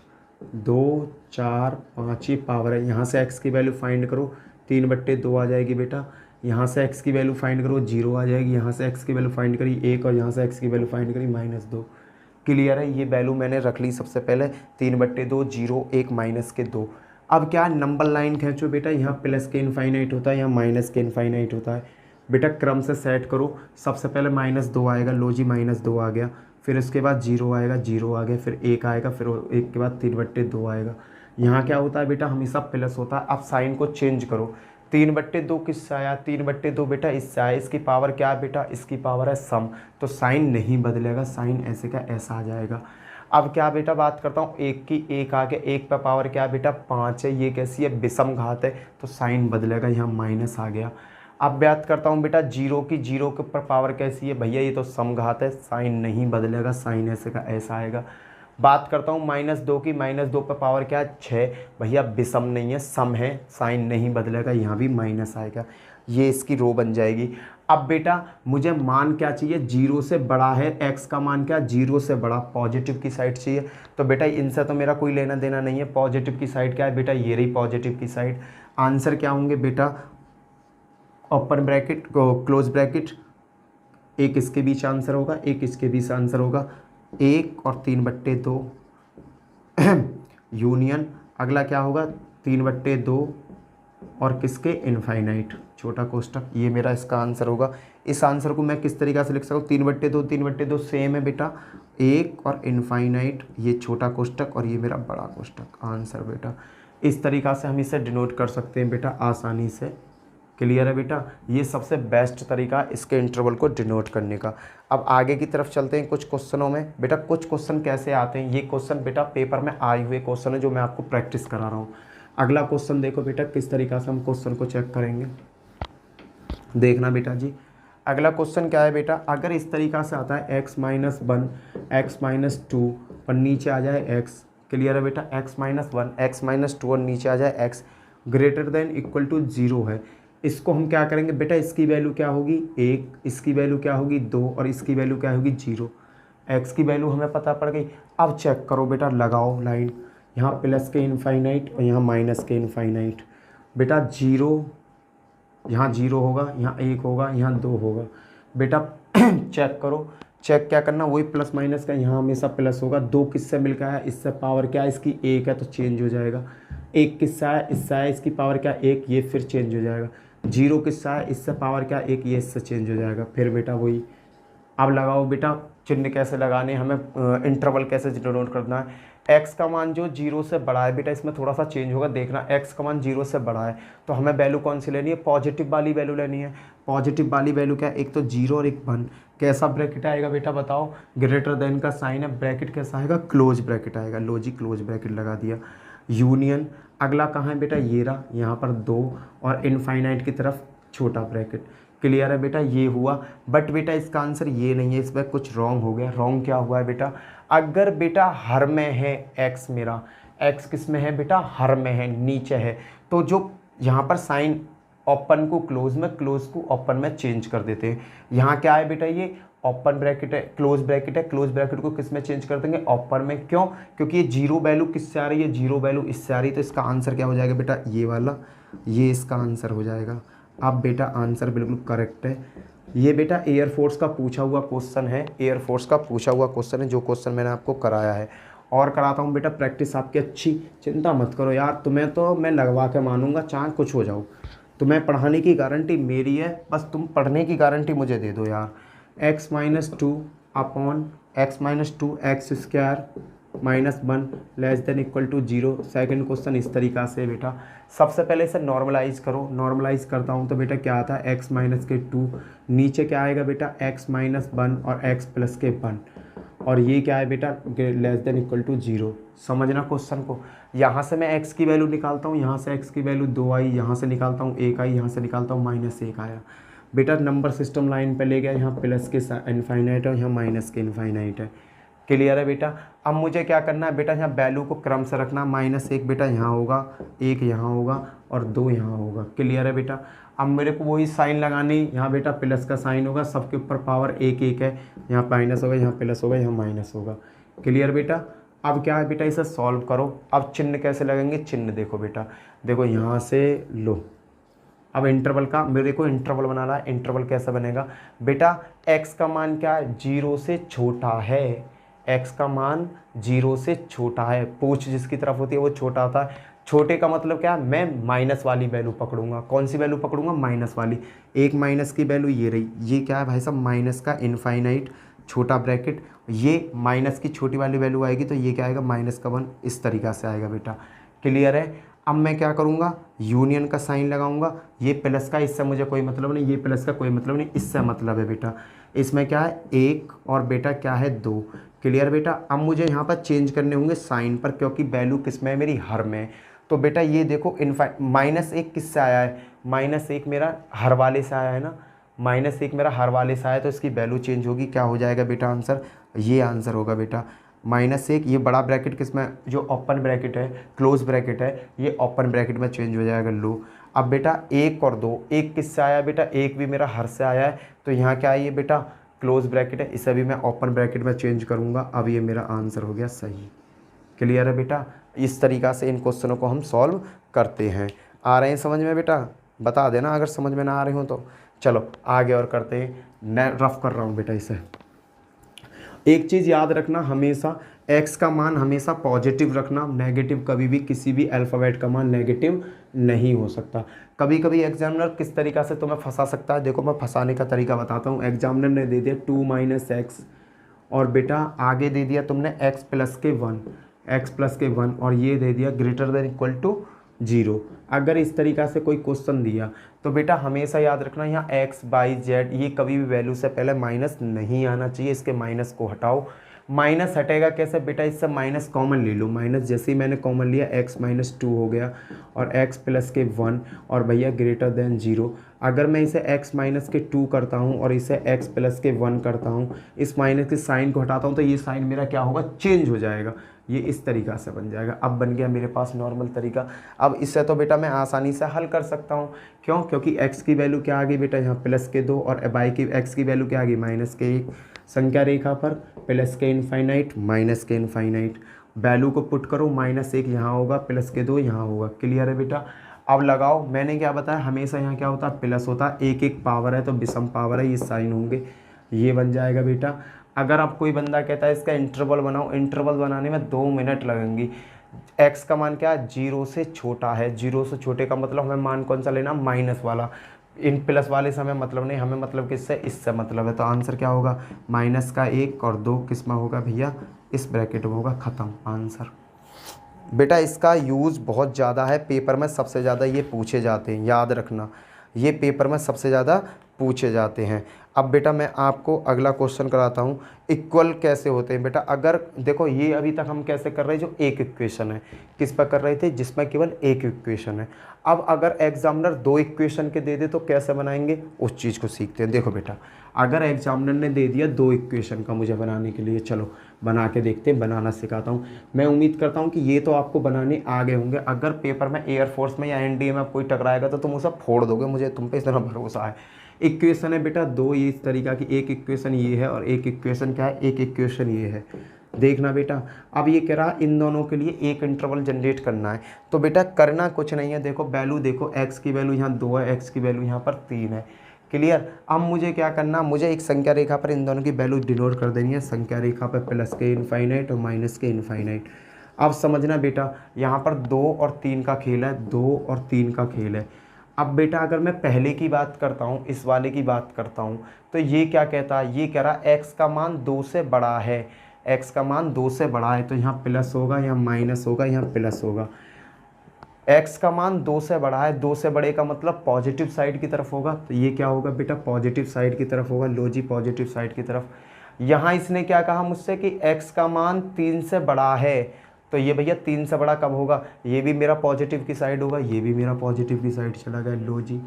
2 4 5 ही पावर है। यहाँ से x की वैल्यू फाइंड करो, 3/2 आ जाएगी बेटा। यहाँ से x की वैल्यू फाइंड करो, 0 आ जाएगी। यहाँ से x की वैल्यू फाइंड करी 1, और यहाँ से x की वैल्यू फाइंड करी -2। क्लियर है, ये वैल्यू मैंने रख ली सबसे पहले, 3/2, 0, 1, -2। अब क्या, नंबर लाइन खींचो बेटा, यहाँ प्लस के इनफाइनाइट होता है, यहाँ माइनस के इनफाइनाइट होता है। बेटा क्रम से सेट करो, सबसे पहले -2 आएगा, लो जी -2 आ गया, फिर उसके बाद 0 आएगा, 0 आ गया, फिर 1 आएगा, फिर 1 के बाद 3/2 आएगा। यहाँ क्या होता है बेटा, हमेशा प्लस होता है। अब साइन को चेंज करो, 3/2 किससे आया, 3/2 बेटा इससे आया। इसकी पावर क्या है बेटा, इसकी पावर है सम, तो साइन नहीं बदलेगा, साइन ऐसे का ऐसा आ जाएगा। अब क्या बेटा बात करता हूँ, 1 की 1 आ गया, 1 पर पावर क्या है बेटा 5 है, ये कैसी है, विषम घात है, तो साइन बदलेगा, यहाँ माइनस आ गया। अब बात करता हूँ बेटा 0 की, 0 के ऊपर पावर कैसी है भैया, ये तो समघात है, साइन नहीं बदलेगा, साइन ऐसे का ऐसा आएगा। बात करता हूँ -2 की, -2 पर पावर क्या है 6, भैया विषम नहीं है, सम है, साइन नहीं बदलेगा, यहाँ भी माइनस आएगा, ये इसकी रो बन जाएगी। अब बेटा मुझे मान क्या चाहिए, 0 से बड़ा है, x का मान क्या, 0 से बड़ा, पॉजिटिव की साइड चाहिए। तो बेटा इनसे तो मेरा कोई लेना देना नहीं है, पॉजिटिव की साइड क्या है बेटा, ये रही पॉजिटिव की साइड। आंसर क्या होंगे बेटा, ओपन ब्रैकेट क्लोज ब्रैकेट, एक इसके बीच आंसर होगा, एक इसके बीच आंसर होगा, 1 और 3/2 यूनियन। अगला क्या होगा, 3/2 और किसके, इनफाइनाइट, छोटा कोष्टक, ये मेरा इसका आंसर होगा। इस आंसर को मैं किस तरीक़ा से लिख सकता हूँ, 3/2 सेम है बेटा, 1 और इनफाइनाइट, ये छोटा कोष्टक और ये मेरा बड़ा कोष्टक, आंसर बेटा। इस तरीक़ा से हम इसे डिनोट कर सकते हैं बेटा आसानी से। क्लियर है बेटा, ये सबसे बेस्ट तरीका इसके इंटरवल को डिनोट करने का। अब आगे की तरफ चलते हैं कुछ क्वेश्चनों में। बेटा कुछ क्वेश्चन कैसे आते हैं, ये क्वेश्चन बेटा पेपर में आए हुए क्वेश्चन है जो मैं आपको प्रैक्टिस करा रहा हूँ। अगला क्वेश्चन देखो बेटा, किस तरीक़ा से हम क्वेश्चन को चेक करेंगे, देखना बेटा जी। अगला क्वेश्चन क्या है बेटा, अगर इस तरीक़ा से आता है x - 1 x - 2 और नीचे आ जाए x, क्लियर है बेटा, x - 1 x - 2 और नीचे आ जाए x greater than equal to 0 है। इसको हम क्या करेंगे बेटा, इसकी वैल्यू क्या होगी 1, इसकी वैल्यू क्या होगी 2 और इसकी वैल्यू क्या होगी 0। x की वैल्यू हमें पता पड़ गई। अब चेक करो बेटा, लगाओ लाइन, यहाँ प्लस के इनफाइनाइट और यहाँ माइनस के इनफाइनाइट। बेटा 0, यहाँ 0 होगा, यहाँ 1 होगा, यहाँ 2 होगा। बेटा चेक करो, चेक क्या करना, वही प्लस माइनस का, यहाँ हमेशा प्लस होगा। 2 किससे मिल गया है, इससे पावर क्या है इसकी 1 है तो चेंज हो जाएगा। 1 किससा है, इससे है, इसकी पावर क्या 1, ये फिर चेंज हो जाएगा। 0 किससा है, इससे पावर क्या 1, ये इससे चेंज हो जाएगा। फिर बेटा वही, अब लगाओ बेटा, चिन्ह कैसे लगाने, हमें इंटरवल कैसे डिनोट करना है। x का मान जो 0 से बड़ा है बेटा, इसमें थोड़ा सा चेंज होगा, देखना x का मान 0 से बड़ा है तो हमें वैल्यू कौन सी लेनी है, पॉजिटिव वाली वैल्यू लेनी है। पॉजिटिव वाली वैल्यू क्या है, एक तो 0 और एक 1। कैसा ब्रैकेट आएगा बेटा बताओ, ग्रेटर देन का साइन है, ब्रैकेट कैसा आएगा, क्लोज ब्रैकेट आएगा। लो जी क्लोज ब्रैकेट लगा दिया। यूनियन, अगला कहाँ है बेटा, ये रहा, यहाँ पर 2 और इनफाइनाइट की तरफ छोटा ब्रैकेट। क्लियर है बेटा, ये हुआ। बट बेटा इसका आंसर ये नहीं है, इसमें कुछ रॉन्ग हो गया। रॉन्ग क्या हुआ है बेटा, अगर बेटा हर में है x, मेरा x किस में है बेटा, हर में है, नीचे है, तो जो यहाँ पर साइन ओपन को क्लोज में, क्लोज को ओपन में चेंज कर देते हैं। यहाँ क्या है बेटा, ये ओपन ब्रैकेट है, क्लोज ब्रैकेट है, क्लोज ब्रैकेट को किस में चेंज कर देंगे, ओपन में। क्यों, क्योंकि ये 0 वैल्यू किससे आ रही है, 0 वैल्यू इससे आ रही है, तो इसका आंसर क्या हो जाएगा बेटा, ये वाला, ये इसका आंसर हो जाएगा। अब बेटा आंसर बिल्कुल करेक्ट है। ये बेटा एयरफोर्स का पूछा हुआ क्वेश्चन है, एयरफोर्स का पूछा हुआ क्वेश्चन है, जो क्वेश्चन मैंने आपको कराया है। और कराता हूँ बेटा प्रैक्टिस आपकी अच्छी, चिंता मत करो यार, तुम्हें तो मैं लगवा के मानूंगा चाहे कुछ हो जाओ, तुम्हें पढ़ाने की गारंटी मेरी है, बस तुम पढ़ने की गारंटी मुझे दे दो यार। x minus two upon x minus two x square minus one less than equal to zero. Second question इस तरीक़ा से बेटा, सबसे पहले इसे नॉर्मलाइज करो, नॉर्मलाइज करता हूँ तो बेटा क्या आता है x माइनस के टू, नीचे क्या आएगा बेटा x माइनस वन और x प्लस के वन, और ये क्या है बेटा less than equal to zero. समझना क्वेश्चन को, यहाँ से मैं x की वैल्यू निकालता हूँ, यहाँ से x की वैल्यू 2 आई, यहाँ से निकालता हूँ 1 आई, यहाँ से निकालता हूँ -1 आया। बेटा नंबर सिस्टम लाइन पे ले गया, यहाँ प्लस के इनफाइनाइट है, यहाँ माइनस के इनफाइनाइट है। क्लियर है बेटा। अब मुझे क्या करना है बेटा, यहाँ वैल्यू को क्रम से रखना, -1 बेटा यहाँ होगा, 1 यहाँ होगा और 2 यहाँ होगा। क्लियर है बेटा। अब मेरे को वही साइन लगानी, यहाँ बेटा प्लस का साइन होगा, सबके ऊपर पावर 1 1 है, यहाँ माइनस होगा, यहाँ प्लस होगा, यहाँ माइनस होगा। क्लियर बेटा। अब क्या है बेटा, इसे सॉल्व करो। अब चिन्ह कैसे लगेंगे, चिन्ह देखो बेटा, देखो यहाँ से लो। अब इंटरवल का मेरे को इंटरवल बनाना है, इंटरवल कैसे बनेगा बेटा, x का मान क्या है, 0 से छोटा है, x का मान 0 से छोटा है, पूछ जिसकी तरफ होती है वो छोटा होता है। छोटे का मतलब क्या है, मैं माइनस वाली वैल्यू पकड़ूंगा। कौन सी वैल्यू पकड़ूंगा, माइनस वाली। एक माइनस की वैल्यू ये रही, ये क्या है भाई साहब, माइनस का इनफाइनाइट छोटा ब्रैकेट, ये माइनस की छोटी वाली वैल्यू आएगी तो ये क्या आएगा, -1, इस तरीक़ा से आएगा बेटा। क्लियर है। अब मैं क्या करूँगा, यूनियन का साइन लगाऊंगा, ये प्लस का, इससे मुझे कोई मतलब नहीं, ये प्लस का कोई मतलब नहीं, इससे मतलब है बेटा। इसमें क्या है 1 और बेटा क्या है 2। क्लियर बेटा। अब मुझे यहाँ पर चेंज करने होंगे साइन पर, क्योंकि वैल्यू किस में है, मेरी हर में। तो बेटा ये देखो -1 किससे आया है, -1 मेरा हर वाले से आया है ना, -1 मेरा हर वाले से आया, तो इसकी वैल्यू चेंज होगी। क्या हो जाएगा बेटा आंसर, ये आंसर होगा बेटा -1। ये बड़ा ब्रैकेट किस में, जो ओपन ब्रैकेट है, क्लोज ब्रैकेट है, ये ओपन ब्रैकेट में चेंज हो जाएगा लो। अब बेटा 1 और 2, 1 किससे आया बेटा, 1 भी मेरा हर से आया है, तो यहाँ क्या है ये बेटा क्लोज ब्रैकेट है, इसे भी मैं ओपन ब्रैकेट में चेंज करूँगा। अब ये मेरा आंसर हो गया सही। क्लियर है बेटा। इस तरीक़ा से इन क्वेश्चनों को हम सॉल्व करते हैं। आ रहे हैं समझ में बेटा, बता देना अगर समझ में ना आ रहे हो तो। चलो आगे और करते हैं, मैं रफ कर रहा हूँ बेटा इसे। एक चीज़ याद रखना, हमेशा x का मान हमेशा पॉजिटिव रखना, नेगेटिव कभी भी, किसी भी अल्फ़ाबेट का मान नेगेटिव नहीं हो सकता। कभी कभी एग्जामिनर किस तरीक़ा से तुम्हें फंसा सकता है, देखो मैं फंसाने का तरीका बताता हूँ। एग्जामिनर ने दे दिया 2 - x और बेटा आगे दे दिया तुमने x प्लस के 1 और ये दे दिया ग्रेटर देन इक्वल टू 0। अगर इस तरीक़ा से कोई क्वेश्चन दिया तो बेटा हमेशा याद रखना, यहाँ x, y, z ये कभी भी वैल्यू से पहले माइनस नहीं आना चाहिए। इसके माइनस को हटाओ। माइनस हटेगा कैसे बेटा, इससे माइनस कॉमन ले लो। माइनस जैसे ही मैंने कॉमन लिया x - 2 हो गया और x प्लस के 1 और भैया ग्रेटर देन 0। अगर मैं इसे x माइनस के 2 करता हूँ और इसे x प्लस के 1 करता हूँ, इस माइनस के साइन को हटाता हूँ तो ये साइन मेरा क्या होगा, चेंज हो जाएगा। ये इस तरीक़ा से बन जाएगा। अब बन गया मेरे पास नॉर्मल तरीका। अब इससे तो बेटा मैं आसानी से हल कर सकता हूँ। क्यों, क्योंकि x की वैल्यू क्या आ गई बेटा, यहाँ प्लस के 2 और y की x की वैल्यू क्या आ गई, -1। संख्या रेखा पर प्लस के इनफाइनाइट माइनस के इनफाइनाइट, वैल्यू को पुट करो, -1 यहाँ होगा, प्लस के 2 यहाँ होगा। क्लियर है बेटा। अब लगाओ, मैंने क्या बताया, हमेशा यहाँ क्या होता है, प्लस होता है। एक एक पावर है तो विषम पावर है, ये साइन होंगे, ये बन जाएगा बेटा। अगर आप कोई बंदा कहता है इसका इंटरवल बनाओ, इंटरवल बनाने में 2 मिनट लगेंगी। x का मान क्या है, 0 से छोटा है। 0 से छोटे का मतलब हमें मान कौन सा लेना, माइनस वाला। इन प्लस वाले से हमें मतलब नहीं, हमें मतलब किससे, इससे मतलब है। तो आंसर क्या होगा, -1 और 2 किस में होगा भैया, इस ब्रैकेट में होगा। ख़त्म आंसर। बेटा इसका यूज़ बहुत ज़्यादा है, पेपर में सबसे ज़्यादा ये पूछे जाते हैं, याद रखना, ये पेपर में सबसे ज़्यादा पूछे जाते हैं। अब बेटा मैं आपको अगला क्वेश्चन कराता हूँ, इक्वल कैसे होते हैं बेटा। अगर देखो ये अभी तक हम कैसे कर रहे हैं, जो एक इक्वेशन है, किस पर कर रहे थे, जिसमें केवल एक इक्वेशन है। अब अगर एग्जामिनर 2 इक्वेशन के दे दे तो कैसे बनाएंगे, उस चीज़ को सीखते हैं। देखो बेटा अगर एग्जामिनर ने दे दिया 2 इक्वेशन का मुझे बनाने के लिए, चलो बना के देखते हैं, बनाना सिखाता हूँ। मैं उम्मीद करता हूँ कि ये तो आपको बनाने आ गए होंगे। अगर पेपर में एयरफोर्स में या एनडीए में कोई टकराएगा तो तुम उसे फोड़ दोगे, मुझे तुम पे इतना भरोसा है। इक्वेशन है बेटा 2, ये इस तरीका की, एक इक्वेशन ये है और एक इक्वेशन क्या है, एक इक्वेशन ये है। देखना बेटा, अब ये कह रहा इन दोनों के लिए एक इंटरवल जनरेट करना है। तो बेटा करना कुछ नहीं है, देखो वैल्यू देखो, x की वैल्यू यहाँ 2 है, x की वैल्यू यहाँ पर 3 है। क्लियर। अब मुझे क्या करना, मुझे एक संख्या रेखा पर इन दोनों की वैल्यू डिनोट कर देनी है, संख्या रेखा पर प्लस के इनफाइनाइट और माइनस के इनफाइनाइट। अब समझना बेटा, यहाँ पर 2 और 3 का खेल है, 2 और 3 का खेल है। अब बेटा अगर मैं पहले की बात करता हूँ, इस वाले की बात करता हूँ, तो ये क्या कहता है, ये कह रहा है x का मान 2 से बड़ा है, x का मान 2 से बड़ा है, तो यहाँ प्लस होगा, यहाँ माइनस होगा, यहाँ प्लस होगा। x का मान 2 से बड़ा है, 2 से बड़े का मतलब पॉजिटिव साइड की तरफ होगा, तो ये क्या होगा बेटा, पॉजिटिव साइड की तरफ होगा। लो जी, पॉजिटिव साइड की तरफ। यहाँ इसने क्या कहा मुझसे कि x का मान 3 से बड़ा है, तो ये भैया 3 से बड़ा कब होगा, ये भी मेरा पॉजिटिव की साइड होगा, ये भी मेरा पॉजिटिव की साइड चला गया। लो जी,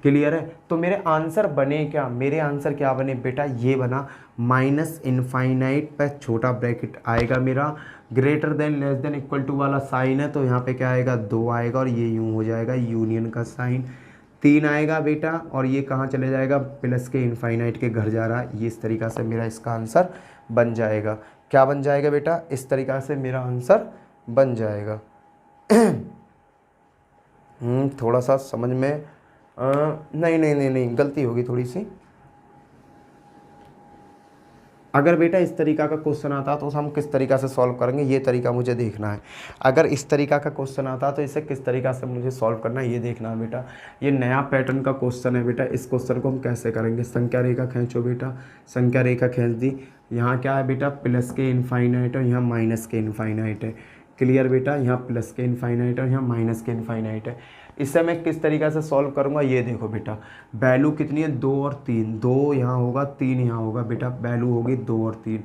क्लियर है। तो मेरे आंसर बने क्या, मेरे आंसर क्या बने बेटा, ये बना माइनस इनफाइनाइट पर छोटा ब्रैकेट आएगा मेरा, greater than less than equal to वाला साइन है, तो यहाँ पे क्या आएगा, 2 आएगा, और ये यूँ हो जाएगा यूनियन का साइन, 3 आएगा बेटा, और ये कहाँ चले जाएगा, प्लस के इनफाइनाइट के घर जा रहा है। ये इस तरीक़ा से मेरा इसका आंसर बन जाएगा। क्या बन जाएगा बेटा, इस तरीक़ा से मेरा आंसर बन जाएगा। थोड़ा सा समझ में नहीं नहीं नहीं नहीं गलती होगी थोड़ी सी। अगर बेटा इस तरीका का क्वेश्चन आता तो हम किस तरीका से सॉल्व करेंगे, ये तरीका मुझे देखना है। अगर इस तरीका का क्वेश्चन आता तो इसे किस तरीका से मुझे सॉल्व करना है, ये देखना है बेटा। ये नया पैटर्न का क्वेश्चन है बेटा, इस क्वेश्चन को हम कैसे करेंगे। संख्या रेखा खींचो बेटा, संख्या रेखा खींच दी। यहाँ क्या है बेटा, प्लस के इनफाइनाइट और यहाँ माइनस के इनफाइनाइट है। क्लियर बेटा, यहाँ प्लस के इनफाइनाइट और यहाँ माइनस के इनफाइनाइट है। इससे मैं किस तरीक़ा से सॉल्व करूँगा, ये देखो बेटा, वैल्यू कितनी है, 2 और 3, 2 यहाँ होगा, 3 यहाँ होगा बेटा, वैल्यू होगी 2 और 3।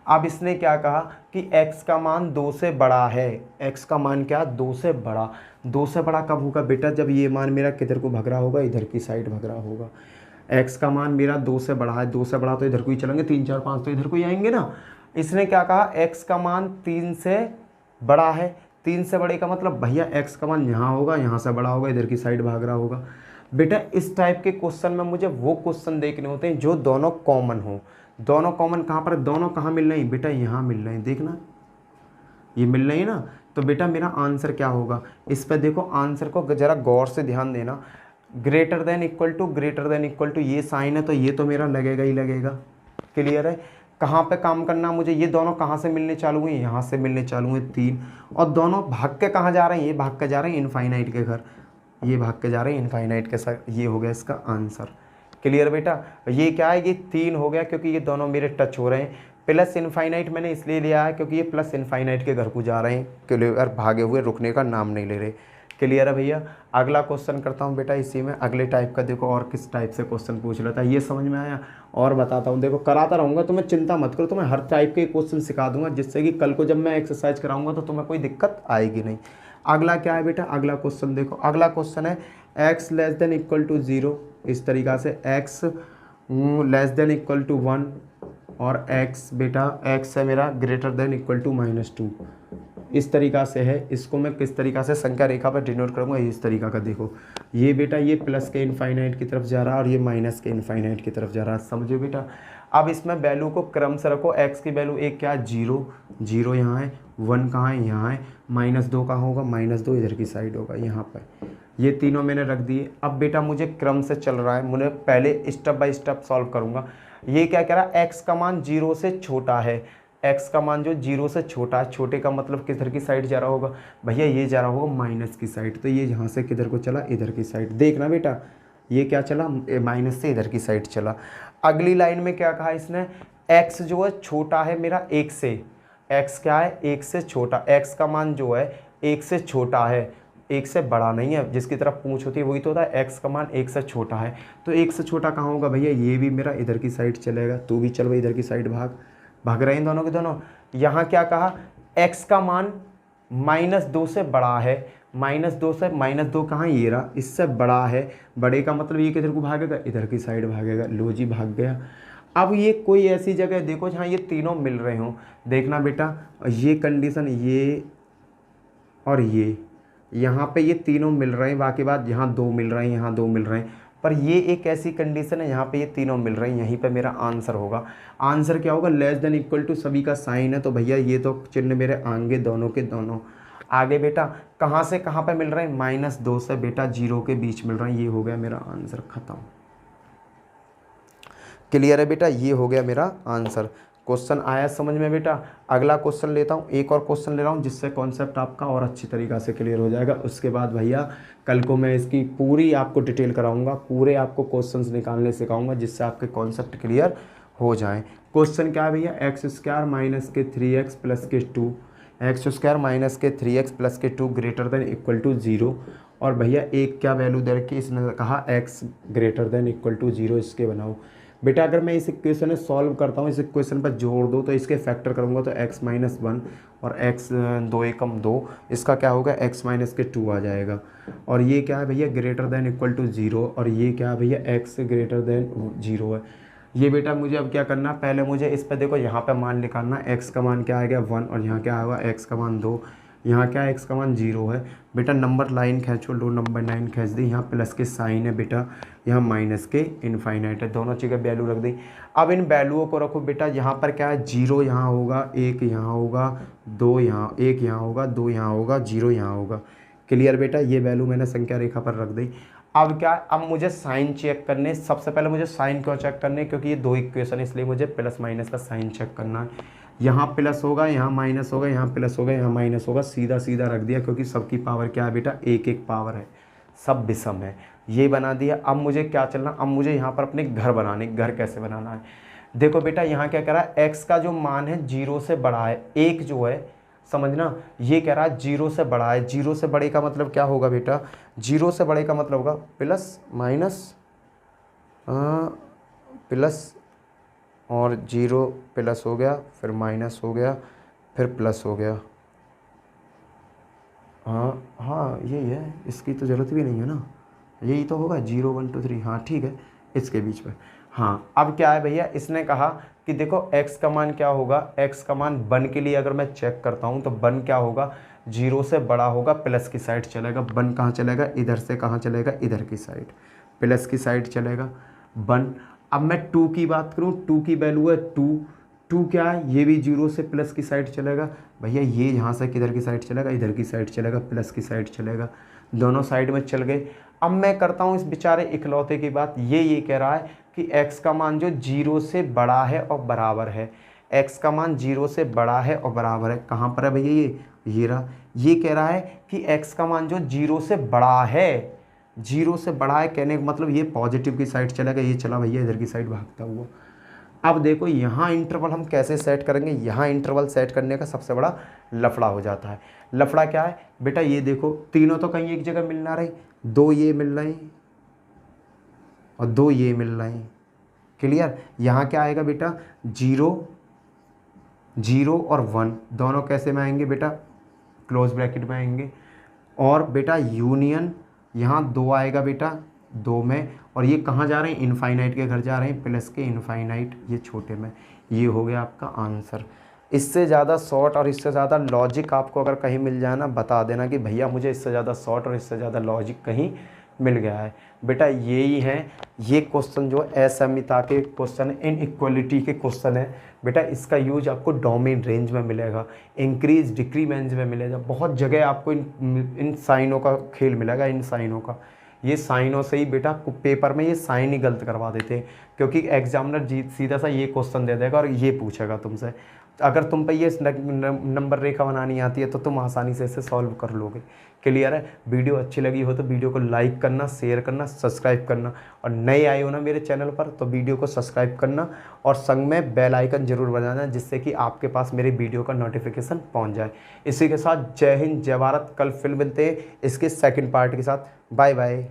अब इसने क्या कहा कि x का मान 2 से बड़ा है, x का मान क्या, 2 से बड़ा। 2 से बड़ा कब होगा बेटा, जब ये मान मेरा किधर को भग रहा होगा, इधर की साइड भग रहा होगा। x का मान मेरा 2 से बड़ा है, 2 से बड़ा तो इधर को ही चलेंगे, 3 4 5 तो इधर को ही आएंगे ना। इसने क्या कहा, x का मान 3 से बड़ा है, 3 से बड़े का मतलब भैया x का मान यहाँ होगा, यहाँ से बड़ा होगा, इधर की साइड भाग रहा होगा। बेटा इस टाइप के क्वेश्चन में मुझे वो क्वेश्चन देखने होते हैं जो दोनों कॉमन हो। दोनों कॉमन कहाँ पर, दोनों कहाँ मिल रहे हैं बेटा, यहाँ मिल रहे हैं, देखना ये मिल रही है ना। तो बेटा मेरा आंसर क्या होगा, इस पर देखो, आंसर को ज़रा गौर से ध्यान देना। ग्रेटर देन इक्वल टू ये साइन है, तो ये तो मेरा लगेगा ही लगेगा। क्लियर है। कहाँ पे काम करना मुझे, ये दोनों कहाँ से मिलने चालू हुए, यहाँ से मिलने चालू हुए 3, और दोनों भाग के कहाँ जा रहे हैं, ये भाग के जा रहे हैं इनफाइनाइट के घर, ये भाग के जा रहे हैं इनफाइनाइट के साथ। ये हो गया इसका आंसर। क्लियर बेटा, ये क्या है, ये 3 हो गया क्योंकि ये दोनों मेरे टच हो रहे हैं। प्लस इनफाइनाइट मैंने इसलिए लिया है क्योंकि ये प्लस इनफाइनाइट के घर को जा रहे हैं। क्लियर, भागे हुए रुकने का नाम नहीं ले रहे। क्लियर है भैया। अगला क्वेश्चन करता हूँ बेटा इसी में, अगले टाइप का देखो और किस टाइप से क्वेश्चन पूछ रहा था, ये समझ में आया। और बताता हूँ, देखो कराता रहूँगा, तुम्हें चिंता मत करो, तुम्हें हर टाइप के क्वेश्चन सिखा दूंगा, जिससे कि कल को जब मैं एक्सरसाइज कराऊंगा तो तुम्हें कोई दिक्कत आएगी नहीं। अगला क्या है बेटा, अगला क्वेश्चन देखो, अगला क्वेश्चन है x less than equal to 0, इस तरीक़ा से x less than equal to 1 और x बेटा, x है मेरा ग्रेटर देन इक्वल टू -2, इस तरीक़ा से है। इसको मैं किस तरीक़ा से संख्या रेखा पर डिनोट करूँगा, इस तरीक़ा का देखो, ये बेटा ये प्लस के इनफाइनाइट की तरफ जा रहा है और ये माइनस के इनफाइनाइट की तरफ जा रहा है, समझो बेटा। अब इसमें वैल्यू को क्रम से रखो, x की वैल्यू एक क्या है 0, 0 यहाँ है, 1 कहाँ है, यहाँ है, -2 कहाँ होगा, -2 इधर की साइड होगा, यहाँ पर। ये तीनों मैंने रख दिए। अब बेटा मुझे क्रम से चल रहा है, मुझे पहले स्टेप बाय स्टेप सॉल्व करूँगा। ये क्या कह रहा है, x का मान 0 से छोटा है, x का मान जो 0 से छोटा है, छोटे का मतलब किधर की साइड जा रहा होगा भैया, ये जा रहा होगा माइनस की साइड, तो ये यहाँ से किधर को चला, इधर की साइड। देखना बेटा ये क्या चला, माइनस से इधर की साइड चला। अगली लाइन में क्या कहा इसने, x जो है छोटा है मेरा 1 से, x क्या है 1 से छोटा, x का मान जो है 1 से छोटा है, 1 से बड़ा नहीं है, जिसकी तरफ पूंछ होती है वही तो होता है। x का मान 1 से छोटा है, तो 1 से छोटा कहाँ होगा भैया, ये भी मेरा इधर की साइड चलेगा, तू भी चल भाई इधर की साइड भाग रहे हैं दोनों के दोनों। यहाँ क्या कहा, x का मान -2 से बड़ा है, -2 से, -2 कहाँ, ये रहा, इससे बड़ा है, बड़े का मतलब ये किधर को भागेगा, इधर की साइड भागेगा। लो जी भाग गया। अब ये कोई ऐसी जगह देखो जहाँ ये तीनों मिल रहे हों, देखना बेटा ये कंडीशन, ये और ये, यहाँ पे ये तीनों मिल रहे हैं, बाकी बात यहाँ 2 मिल रहे हैं, यहाँ 2 मिल रहे हैं, पर ये एक ऐसी कंडीशन है यहाँ पे ये तीनों मिल रहे हैं, यहीं पे मेरा आंसर होगा। आंसर क्या होगा, लेस देन इक्वल टू, सभी का साइन है, तो भैया ये तो चिन्ह मेरे आएंगे दोनों के दोनों। आगे बेटा कहाँ से कहाँ पे मिल रहे हैं, -2 से बेटा 0 के बीच मिल रहे हैं, ये हो गया मेरा आंसर, ख़त्म। क्लियर है बेटा, ये हो गया मेरा आंसर। क्वेश्चन आया समझ में बेटा। अगला क्वेश्चन लेता हूँ, एक और क्वेश्चन ले रहा हूँ जिससे कॉन्सेप्ट आपका और अच्छी तरीक़ा से क्लियर हो जाएगा। उसके बाद भैया कल को मैं इसकी पूरी आपको डिटेल कराऊंगा, पूरे आपको क्वेश्चंस निकालने सिखाऊंगा जिससे आपके कॉन्सेप्ट क्लियर हो जाएं। क्वेश्चन क्या है भैया, एक्स स्क्वायर माइनस के 3x प्लस के 2, एक्स स्क्वायर माइनस के 3x प्लस के 2 ग्रेटर देन इक्वल टू 0। और भैया एक क्या वैल्यू दे रखी, इसने कहा x greater than equal to 0, इसके बनाओ। बेटा अगर मैं इस इक्वेशन में सॉल्व करता हूँ, इस इक्वेशन पर जोड़ दो तो इसके फैक्टर करूँगा तो x माइनस 1 और x 2 एकम 2, इसका क्या होगा x माइनस के 2 आ जाएगा। और ये क्या है भैया, ग्रेटर देन इक्वल टू 0, और ये क्या है भैया, x ग्रेटर देन 0 है। ये बेटा मुझे अब क्या करना, पहले मुझे इस पर देखो यहाँ पे मान निकालना, x का मान क्या आएगा 1 और यहाँ क्या आएगा x का मान 2, यहाँ क्या है x का मान 0 है। बेटा नंबर लाइन खींचो, लो नंबर लाइन खींच दी, यहाँ प्लस के साइन है बेटा, यहाँ माइनस के इनफाइनाइट है, दोनों चीज़ें वैल्यू रख दी। अब इन वैल्यूओं को रखो बेटा, यहाँ पर क्या है 0 यहाँ होगा, 1 यहाँ होगा, 2 यहाँ, 1 यहाँ होगा, 2 यहाँ होगा, 0 यहाँ होगा। क्लियर बेटा, ये वैल्यू मैंने संख्या रेखा पर रख दी। अब क्या, अब मुझे साइन चेक करने, सबसे पहले मुझे साइन क्यों चेक करने, क्योंकि ये दो इक्वेशन है इसलिए मुझे प्लस माइनस का साइन चेक करना है। यहाँ प्लस होगा, यहाँ माइनस होगा, यहाँ प्लस होगा, यहाँ माइनस होगा, सीधा सीधा रख दिया क्योंकि सबकी पावर क्या है बेटा, एक एक पावर है, सब विषम है, ये बना दिया। अब मुझे क्या चलना, अब मुझे यहाँ पर अपने घर बनाने, घर कैसे बनाना है। देखो बेटा यहाँ क्या कह रहा है, एक्स का जो मान है 0 से बड़ा है, एक जो है समझना, ये कह रहा है 0 से बड़ा है। 0 से बड़े का मतलब क्या होगा बेटा, 0 से बड़े का मतलब होगा प्लस माइनस प्लस और 0 प्लस हो गया, फिर माइनस हो गया, फिर प्लस हो गया। हाँ यही है, इसकी तो ज़रूरत भी नहीं है ना, यही तो होगा 0 1 2 3, हाँ ठीक है, इसके बीच में। हाँ अब क्या है भैया, इसने कहा कि देखो x का मान क्या होगा, x का मान 1 के लिए अगर मैं चेक करता हूँ तो 1 क्या होगा, 0 से बड़ा होगा, प्लस की साइड चलेगा। 1 कहाँ चलेगा, इधर से कहाँ चलेगा, इधर की साइड, प्लस की साइड चलेगा 1। अब मैं 2 की बात करूँ, 2 की वैल्यू है 2, 2 क्या है, ये भी 0 से प्लस की साइड चलेगा। भैया ये यहाँ से किधर की साइड चलेगा, इधर की साइड चलेगा, प्लस की साइड चलेगा, दोनों साइड में चल गए। अब मैं करता हूँ इस बेचारे इकलौते की बात, ये कह रहा है कि x का मान जो 0 से बड़ा है और बराबर है, x का मान 0 से बड़ा है और बराबर है, कहाँ पर है भैया, ये रहा। ये कह रहा है कि x का मान जो 0 से बड़ा है, 0 से बड़ा है कहने का मतलब ये पॉजिटिव की साइड चलेगा, ये चला भैया इधर की साइड भागता हुआ। अब देखो यहाँ इंटरवल हम कैसे सेट करेंगे, यहाँ इंटरवल सेट करने का सबसे बड़ा लफड़ा हो जाता है। लफड़ा क्या है बेटा, ये देखो तीनों तो कहीं एक जगह मिल ना रही, 2 ये मिल रही और 2 ये मिल रही। क्लियर, यहाँ क्या आएगा बेटा, 0 0 और 1 दोनों कैसे में आएंगे बेटा, क्लोज ब्रैकेट में आएंगे। और बेटा यूनियन यहाँ 2 आएगा बेटा 2 में, और ये कहाँ जा रहे हैं, इनफाइनाइट के घर जा रहे हैं, प्लस के इनफाइनाइट ये छोटे में। ये हो गया आपका आंसर। इससे ज़्यादा शॉर्ट और इससे ज़्यादा लॉजिक आपको अगर कहीं मिल जाए ना, बता देना कि भैया मुझे इससे ज़्यादा शॉर्ट और इससे ज़्यादा लॉजिक कहीं मिल गया है। बेटा यही है, ये क्वेश्चन जो असमिता के क्वेश्चन, इनइक्वालिटी के क्वेश्चन है बेटा, इसका यूज आपको डोमेन रेंज में मिलेगा, इंक्रीज डिक्रीमेंस में मिलेगा, बहुत जगह आपको इन साइनों का खेल मिलेगा, इन साइनों का। ये साइनों से ही बेटा पेपर में ये साइन ही गलत करवा देते हैं, क्योंकि एग्जामिनर सीधा सा ये क्वेश्चन दे देगा और ये पूछेगा तुमसे। अगर तुम पे ये नंबर रेखा बनानी आती है तो तुम आसानी से इसे सॉल्व कर लोगे। क्लियर है। वीडियो अच्छी लगी हो तो वीडियो को लाइक करना, शेयर करना, सब्सक्राइब करना, और नए आए हो ना मेरे चैनल पर तो वीडियो को सब्सक्राइब करना और संग में बेल आइकन जरूर बजाना, जिससे कि आपके पास मेरे वीडियो का नोटिफिकेशन पहुंच जाए। इसी के साथ जय हिंद, जय भारत। कल फिर मिलते हैं इसके सेकंड पार्ट के साथ। Bye bye.